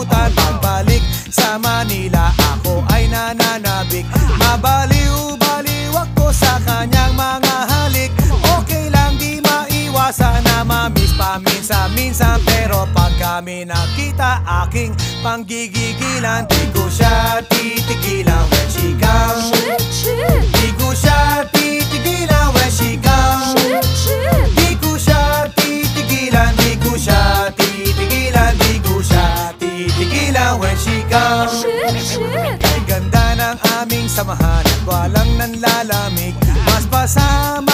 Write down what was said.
nakalimutan. Pagbalik sa Manila, ako ay nananabik. Mabaliw-baliw ako sa kanyang mga halik. Okay lang, di maiwasan na mamiss paminsan-minsan. Pero pag kami nakita, aking panggigigilan. Di ko siya titigilan when she comes. Di ko siya titigilan when she comes. Di ko siya titigilan, di ko siya titigilan, di ko siya titigilan when she comes. Kay ganda ng aming samahan at walang nanlalamig. Mas pasama